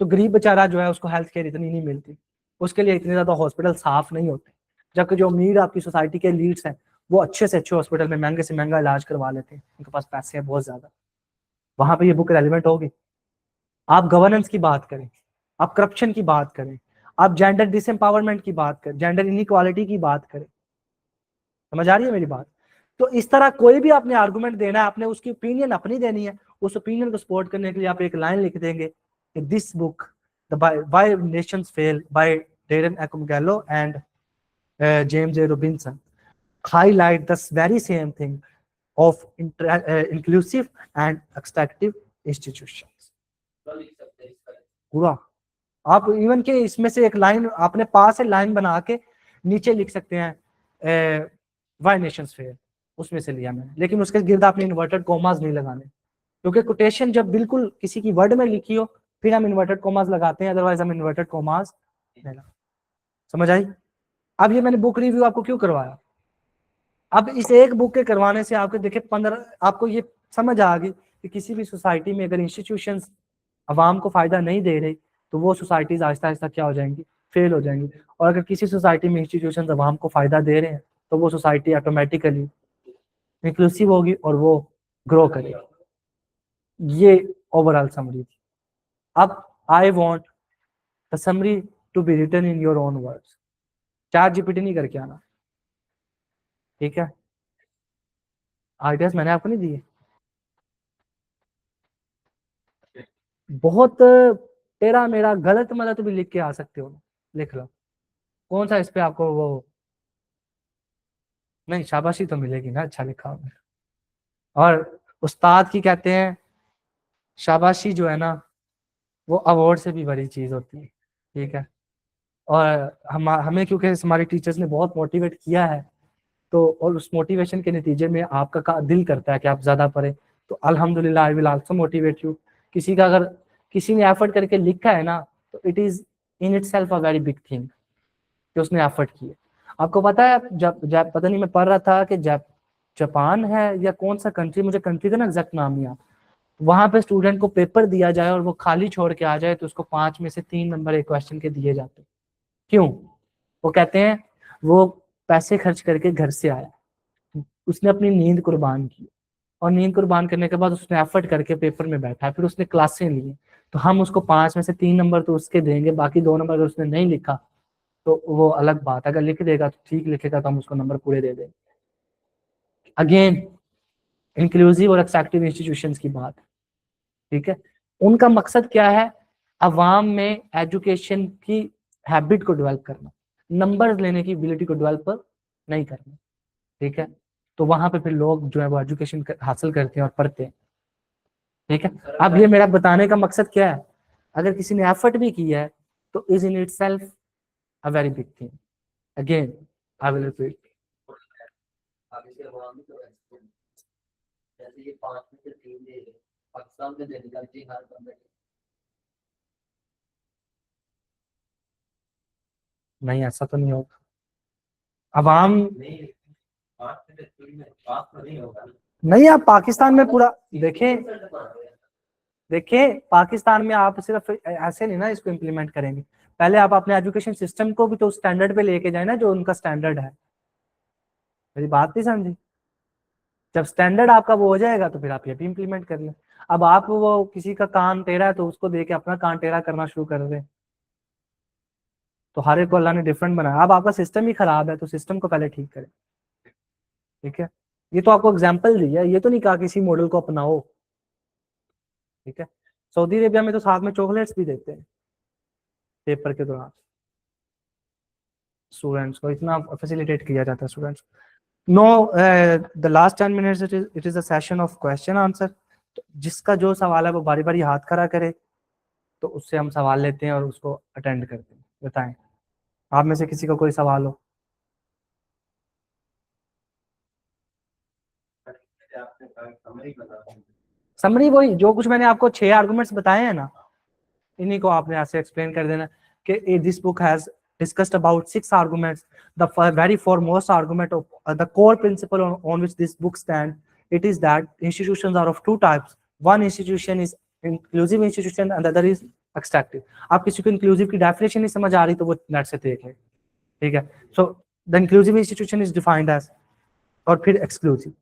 तो गरीब बेचारा जो है उसको हेल्थ केयर इतनी नहीं मिलती, उसके लिए इतने ज्यादा हॉस्पिटल साफ नहीं होते, जबकि जो अमीर आपकी सोसाइटी के लीड्स हैं वो अच्छे से अच्छे हॉस्पिटल में महंगे से महंगा इलाज करवा लेते हैं, उनके पास पैसे हैं बहुत ज्यादा, वहां पे ये बुक रेलिवेंट होगी। आप गवर्नेंस की बात करें, आप करप्शन की बात करें, आप जेंडर डिसएम्पावरमेंट की बात करें, जेंडर इनइक्वालिटी की बात करें, समझ आ रही है मेरी बात। तो इस तरह कोई भी आपने आर्गुमेंट देना है, आपने उसकी ओपिनियन अपनी देनी है, उस ओपिनियन को सपोर्ट करने के लिए आप एक लाइन लिख देंगे कि this book the why nations fail by Daron Acemoglu and James J Robinson highlight this very same thing of inclusive and extractive institutions। पूरा आप इवन के इसमें से एक लाइन आपने पास है, लाइन बना के नीचे लिख सकते हैं वाई नेशंस फेल, उसमें से लिया मैंने, लेकिन उसके गिर्द आपने इन्वर्टेड कॉमास नहीं लगाने, क्योंकि कोटेशन जब बिल्कुल किसी की वर्ड में लिखी हो फिर हम इन्वर्टेड कॉमास लगाते हैं, अदरवाइज हम इन्वर्टेड कॉमास नहीं लगाते। समझ आई। अब ये मैंने बुक रिव्यू आपको क्यों करवाया, अब इस एक बुक के करवाने से आपको देखे 15, आपको ये समझ आ गई कि किसी भी सोसाइटी में अगर इंस्टीट्यूशंस अवाम को फायदा नहीं दे रहे तो वो सोसाइटीज आहिस्ता आहिस्ता क्या हो जाएंगी, फेल हो जाएंगी। और अगर किसी सोसाइटी में इंस्टीट्यूशंस अवाम को फायदा दे रहे हैं तो वो सोसाइटी ऑटोमेटिकली इंक्लूसिव होगी और वो ग्रो करेगी। ये ओवरऑल समरी थी। अब I want the summary to be written in your own words, ChatGPT नहीं करके आना, ठीक है। आइडियाज मैंने आपको नहीं दिए, बहुत तेरा मेरा गलत मलत भी लिख के आ सकते हो, लिख लो, कौन सा इस पे आपको वो नहीं, शाबाशी तो मिलेगी ना, अच्छा लिखा हो। और उस्ताद की कहते हैं शाबाशी जो है ना, वो अवार्ड से भी बड़ी चीज होती है, ठीक है। और हमें क्योंकि हमारे टीचर्स ने बहुत मोटिवेट किया है, तो और उस मोटिवेशन के नतीजे में आपका दिल करता है कि आप ज्यादा पढ़ें, तो अल्हम्दुलिल्लाह I will also motivate you. किसी का अगर किसी ने एफर्ट करके लिखा है ना, तो it is in it self a very big thing कि उसने एफर्ट किए। आपको पता है, जब जब पता नहीं मैं पढ़ रहा था कि जब जापान है या कौन सा कंट्री, मुझे कंट्री का ना एग्जैक्ट नाम नहीं आता, वहां पे स्टूडेंट को पेपर दिया जाए और वो खाली छोड़ के आ जाए तो उसको 5 में से 3 नंबर एक क्वेश्चन के दिए जाते हैं। क्यों? वो कहते हैं वो पैसे खर्च करके घर से आया, उसने अपनी नींद कुर्बान की, और नींद कुर्बान करने के बाद उसने एफर्ट करके पेपर में बैठा, फिर उसने क्लासें ली, तो हम उसको 5 में से 3 नंबर तो उसके देंगे, बाकी 2 नंबर अगर उसने नहीं लिखा तो वो अलग बात है, अगर लिख देगा तो ठीक लिखेगा तो हम उसको नंबर पूरे दे देंगे। अगेन इंक्लूसिव और एक्सेप्टिव इंस्टीट्यूशंस की बात, ठीक है, उनका मकसद क्या है? अवाम में एजुकेशन की हैबिट को डेवलप करना, नंबर लेने की एबिलिटी को डेवलप नहीं करना, ठीक है। तो वहां पे फिर लोग जो है वो एजुकेशन हासिल करते हैं और पढ़ते हैं, ठीक है। अब ये मेरा बताने का मकसद क्या है, अगर किसी ने एफर्ट भी किया है तो is in it self a very big thing. Again I will repeat, नहीं ऐसा तो नहीं होगा। अवाम नहीं, आप पाकिस्तान में पूरा देखें, देखिए पाकिस्तान में आप सिर्फ ऐसे नहीं ना इसको इम्प्लीमेंट करेंगे, पहले आप अपने एजुकेशन सिस्टम को भी तो उस स्टैंडर्ड पे लेके जाए ना जो उनका स्टैंडर्ड है। मेरी बात नहीं समझी? जब स्टैंडर्ड आपका वो हो जाएगा तो फिर आप ये भी इम्प्लीमेंट कर लें। अब आप वो किसी का कान टेढ़ा है तो उसको देके अपना कान टेढ़ा करना शुरू कर दें, तो हर एक को अल्लाह ने डिफरेंट बनाया। अब आपका सिस्टम ही खराब है तो सिस्टम को पहले ठीक करें, ठीक है। ये तो आपको एग्जाम्पल दी है, ये तो नहीं कहा किसी मॉडल को अपनाओ, ठीक है। सऊदी अरेबिया में तो साथ में चॉकलेट्स भी देते हैं पेपर के दौरान, स्टूडेंट्स को इतना फैसिलिटेट किया जाता है students. No, the last 10 minutes it is a session of question answer. जिसका जो सवाल है वो बारी बारी हाथ खड़ा करे, तो उससे हम सवाल लेते हैं और उसको अटेंड करते हैं। बताएं, आप में से किसी का कोई सवाल हो? समरी वही जो कुछ मैंने आपको 6 आर्गुमेंट्स बताए हैं ना, इन्हीं को आपने ऐसे एक्सप्लेन कर देना कि this book has discussed about 6 arguments. The very foremost argument of the core principle on which this book stands, it is that institutions are of two types. One institution is inclusive institution and the other is extractive. आप किसी को inclusive की definition नहीं समझ आ रही तो वो net से देख ले, ठीक है। So the inclusive institution is defined as, और फिर exclusive,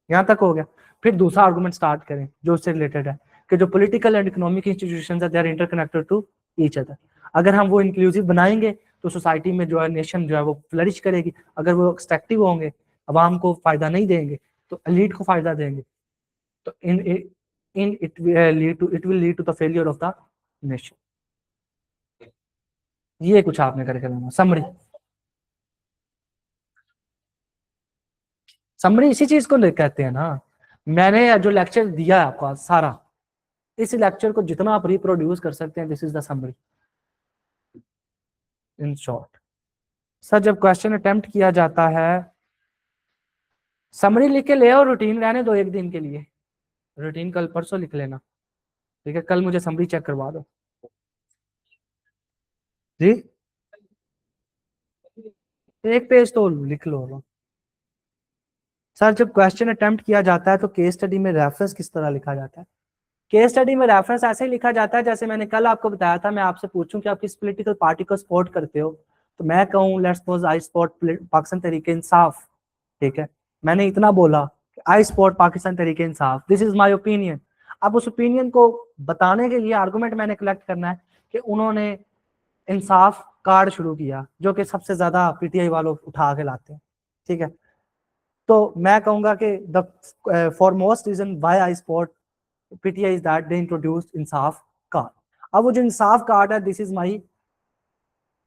यहाँ तक हो गया। फिर दूसरा आर्गुमेंट स्टार्ट करें जो उससे रिलेटेड है कि जो पॉलिटिकल एंड इकोनॉमिक इंस्टीट्यूशंस है they are interconnected to each other. अगर हम वो इंक्लूसिव बनाएंगे तो सोसाइटी में जो है नेशन जो है वो फ्लरिश करेगी। अगर वो एक्सट्रैक्टिव होंगे, अवाम को फायदा नहीं देंगे तो एलीट को फायदा देंगे, तो in it will lead to the failure of the nation. ये कुछ आपने करके देना समरी। समरी इसी चीज को कहते हैं ना, मैंने जो लेक्चर दिया है आपको आज सारा, इस लेक्चर को जितना आप रिप्रोड्यूस कर सकते हैं, this is the summary in short. Sir जब क्वेश्चन अटेम्प्ट किया जाता है, समरी लिख के ले आओ, रूटीन रहने दो एक दिन के लिए, रूटीन कल परसों लिख लेना, ठीक है। कल मुझे समरी चेक करवा दो जी, एक पेज तो लिख लो। सर जब क्वेश्चन अटेम्प्ट किया जाता है तो केस स्टडी में रेफरेंस किस तरह लिखा जाता है? केस स्टडी में रेफरेंस ऐसे ही लिखा जाता है जैसे मैंने कल आपको बताया था, मैं आपसे पूछूं कि आप किस पॉलिटिकल पार्टी को सपोर्ट करते हो, तो मैं कहूँ let's suppose I support Pakistan Tehreek Insaf, ठीक है। मैंने इतना बोला कि I support Pakistan Tehreek Insaf, this is my opinion. अब उस ओपिनियन को बताने के लिए आर्गुमेंट मैंने कलेक्ट करना है कि उन्होंने इंसाफ कार्ड शुरू किया जो कि सबसे ज्यादा पीटीआई वालों उठा के लाते हैं, ठीक है। तो मैं कहूंगा कि the foremost reason why I support PTI is that they introduced Insaf card. अब वो जो इंसाफ कार्ड है, this is my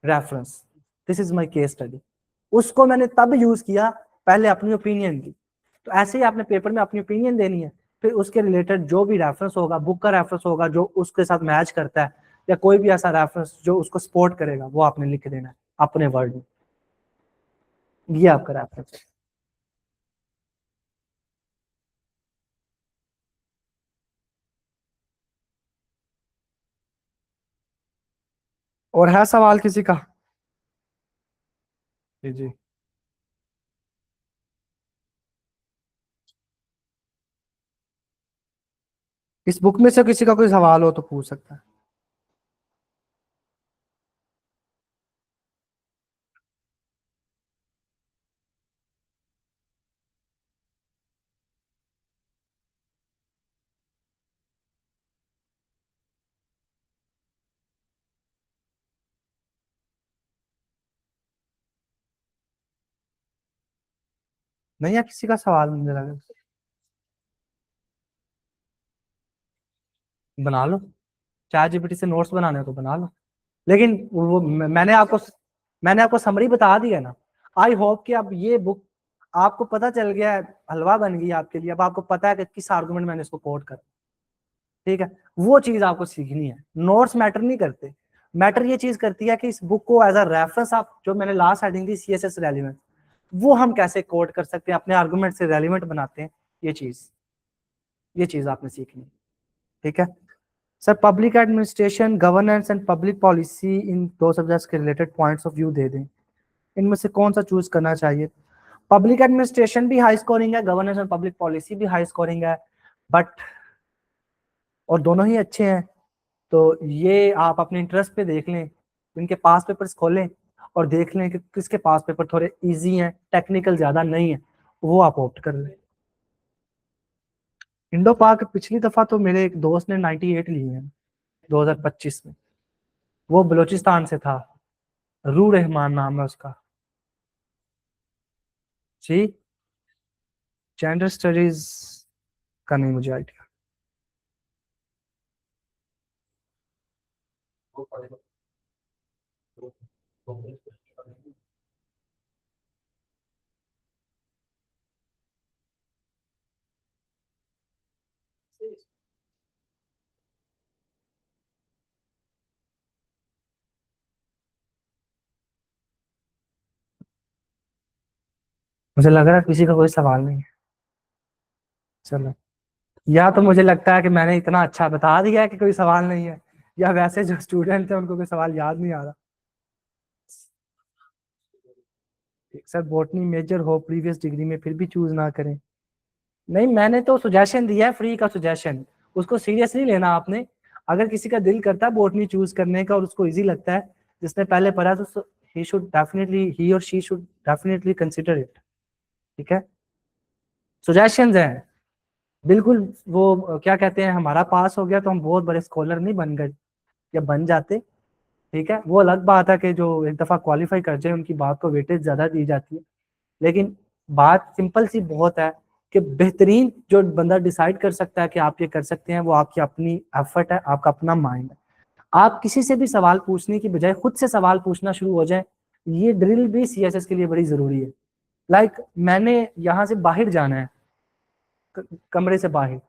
reference, this is my case study. उसको मैंने तब यूज किया पहले अपनी ओपिनियन की, तो ऐसे ही आपने पेपर में अपनी ओपिनियन देनी है, फिर उसके रिलेटेड जो भी रेफरेंस होगा, बुक का रेफरेंस होगा जो उसके साथ मैच करता है, या कोई भी ऐसा रेफरेंस जो उसको सपोर्ट करेगा, वो आपने लिख देना है अपने वर्ड में। ये आपका रेफरेंस है। और है सवाल किसी का? जी जी। इस बुक में से किसी का कोई सवाल हो तो पूछ सकता है। नहीं है किसी का सवाल मुझे लगा। बना लो, चैट जीपीटी से नोट्स बनाने हो तो बना लो। लेकिन वो मैंने आपको समरी बता दी है ना। आई होप कि अब ये बुक आपको पता चल गया है, हलवा बन गई आपके लिए। अब आपको पता है कि किस आर्गुमेंट मैंने इसको कोट कर। ठीक है, वो चीज आपको सीखनी है। नोट्स मैटर नहीं करते, मैटर ये चीज करती है कि इस बुक को एज अ रेफरेंस आप, जो मैंने लास्ट हेडिंग दी सीएसएस रेलिवेंट, वो हम कैसे कोट कर सकते हैं, अपने आर्गुमेंट से रेलिवेंट बनाते हैं। ये चीज आपने सीखनी है। ठीक है sir, public administration, governance and public policy, इन दो सब्जेक्ट्स के रिलेटेड पॉइंट्स ऑफ व्यू दे दें, इनमें से कौन सा चूज करना चाहिए। पब्लिक एडमिनिस्ट्रेशन भी हाई स्कोरिंग है, गवर्नेंस एंड पब्लिक पॉलिसी भी हाई स्कोरिंग है, बट और दोनों ही अच्छे हैं। तो ये आप अपने इंटरेस्ट पे देख लें, इनके पास पेपर्स खोलें और देख लें कि किसके पास पेपर थोड़े इजी हैं, टेक्निकल ज्यादा नहीं है, वो आप ऑप्ट कर लें। इंडो पाक पिछली दफा तो मेरे एक दोस्त ने 98 लिए हैं 2025 में। वो बलूचिस्तान से था, रू रहमान नाम है उसका। जी, जेंडर स्टडीज का नहीं मुझे आइडिया। मुझे लग रहा है किसी का कोई सवाल नहीं है। चलो, या तो मुझे लगता है कि मैंने इतना अच्छा बता दिया है कि कोई सवाल नहीं है, या वैसे जो स्टूडेंट थे उनको कोई सवाल याद नहीं आ रहा। सर बॉटनी मेजर हो प्रीवियस डिग्री में फिर भी चूज ना करें। नहीं, मैंने तो सुजेशन दिया है, फ्री का सुजेशन, उसको सीरियस नहीं लेना आपने। अगर किसी का दिल करता है बॉटनी चूज करने का और उसको इजी लगता है, जिसने पहले पढ़ा, तो ही और she should definitely consider it. ठीक है, सुजेशंस हैं बिल्कुल। वो क्या कहते हैं, हमारा पास हो गया तो हम बहुत बड़े स्कॉलर नहीं बन गए या बन जाते। ठीक है, वो अलग बात है कि जो एक दफा क्वालिफाई कर जाए उनकी बात को वेटेज ज्यादा दी जाती है। लेकिन बात सिंपल सी बहुत है कि बेहतरीन जो बंदा डिसाइड कर सकता है कि आप ये कर सकते हैं, वो आपकी अपनी एफर्ट है, आपका अपना माइंड है। आप किसी से भी सवाल पूछने की बजाय खुद से सवाल पूछना शुरू हो जाए, ये ड्रिल भी सीएसएस के लिए बड़ी जरूरी है। लाइक मैंने यहाँ से बाहर जाना है, कमरे से बाहर,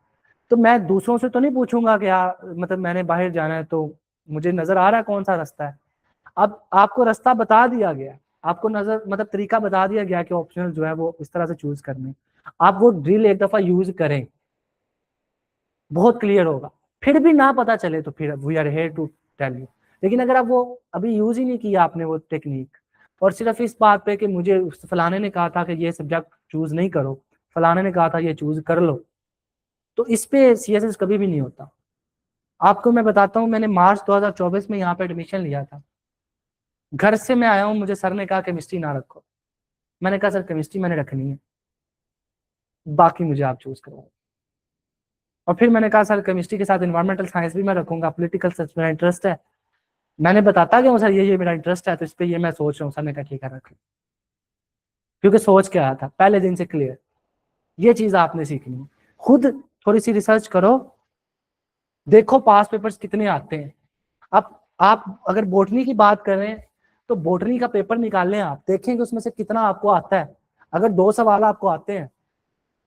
तो मैं दूसरों से तो नहीं पूछूंगा कि मतलब मैंने बाहर जाना है तो मुझे नजर आ रहा है कौन सा रास्ता है। अब आपको रास्ता बता दिया गया, आपको नजर मतलब तरीका बता दिया गया कि ऑप्शनल जो है वो इस तरह से चूज करने। आप वो ड्रिल एक दफा यूज करें, बहुत क्लियर होगा। फिर भी ना पता चले तो फिर we are here to tell you. लेकिन अगर आप वो अभी यूज ही नहीं किया आपने वो टेक्निक, और सिर्फ इस बात पे कि मुझे फलाने ने कहा था कि ये सब्जेक्ट चूज नहीं करो, फलाने ने कहा था ये चूज कर लो, तो इस पे सीएसएस कभी भी नहीं होता। आपको मैं बताता हूँ, मैंने मार्च 2024 में यहाँ पे एडमिशन लिया था। घर से मैं आया हूँ, मुझे सर ने कहा केमिस्ट्री ना रखो। मैंने कहा सर केमिस्ट्री मैंने रखनी है, बाकी मुझे आप चूज करो। और फिर मैंने कहा सर केमिस्ट्री के साथ इन्वायरमेंटल साइंस भी मैं रखूंगा, पॉलिटिकल साइंस मेरा इंटरेस्ट है। मैंने बताता कि सर ये मेरा इंटरेस्ट है, तो इस पे ये मैं सोच रहा हूँ। सर ने कहा ठीक है रख लो। क्योंकि सोच के आया था पहले दिन से क्लियर। ये चीज आपने सीखनी है, खुद थोड़ी सी रिसर्च करो, देखो पास पेपर्स कितने आते हैं। आप अगर बोटनी की बात करें तो बोटनी का पेपर निकाल लें, आप देखेंगे उसमें से कितना आपको आता है। अगर 2 सवाल आपको आते हैं,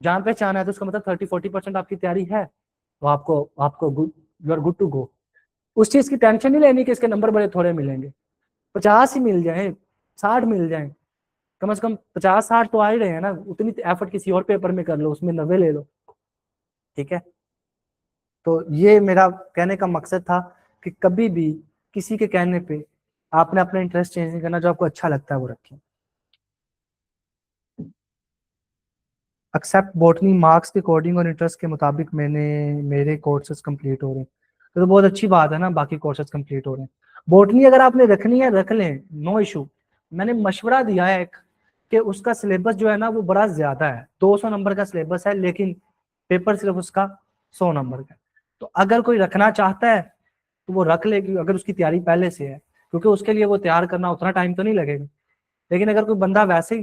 जान पहचान है, तो उसका मतलब 30-40% आपकी तैयारी है, तो आपको आपको good, you are good to go. उस चीज की टेंशन नहीं लेनी कि इसके नंबर बड़े थोड़े मिलेंगे। 50 ही मिल जाए, 60 मिल जाए, कम से कम 50-60 तो आ ही रहे हैं ना। उतनी एफर्ट किसी और पेपर में कर लो, उसमें 90 ले लो। ठीक है, तो ये मेरा कहने का मकसद था कि कभी भी किसी के कहने पे आपने अपना इंटरेस्ट चेंज नहीं करना, जो आपको अच्छा लगता है वो रखें। एक्सेप्ट बॉटनी मार्क्स के अकॉर्डिंग और इंटरेस्ट के मुताबिक मेरे कोर्सेज कंप्लीट हो रहे हैं। तो बहुत अच्छी बात है ना, बाकी कोर्सेज कंप्लीट हो रहे हैं। बॉटनी अगर आपने रखनी है रख लें, नो इशू। मैंने मशवरा दिया है एक कि उसका सिलेबस जो है ना वो बड़ा ज्यादा है, 200 नंबर का सिलेबस है, लेकिन पेपर सिर्फ उसका 100 नंबर का। तो अगर कोई रखना चाहता है तो वो रख ले, अगर उसकी तैयारी पहले से है, क्योंकि उसके लिए वो तैयार करना उतना टाइम तो नहीं लगेगा। लेकिन अगर कोई बंदा वैसे ही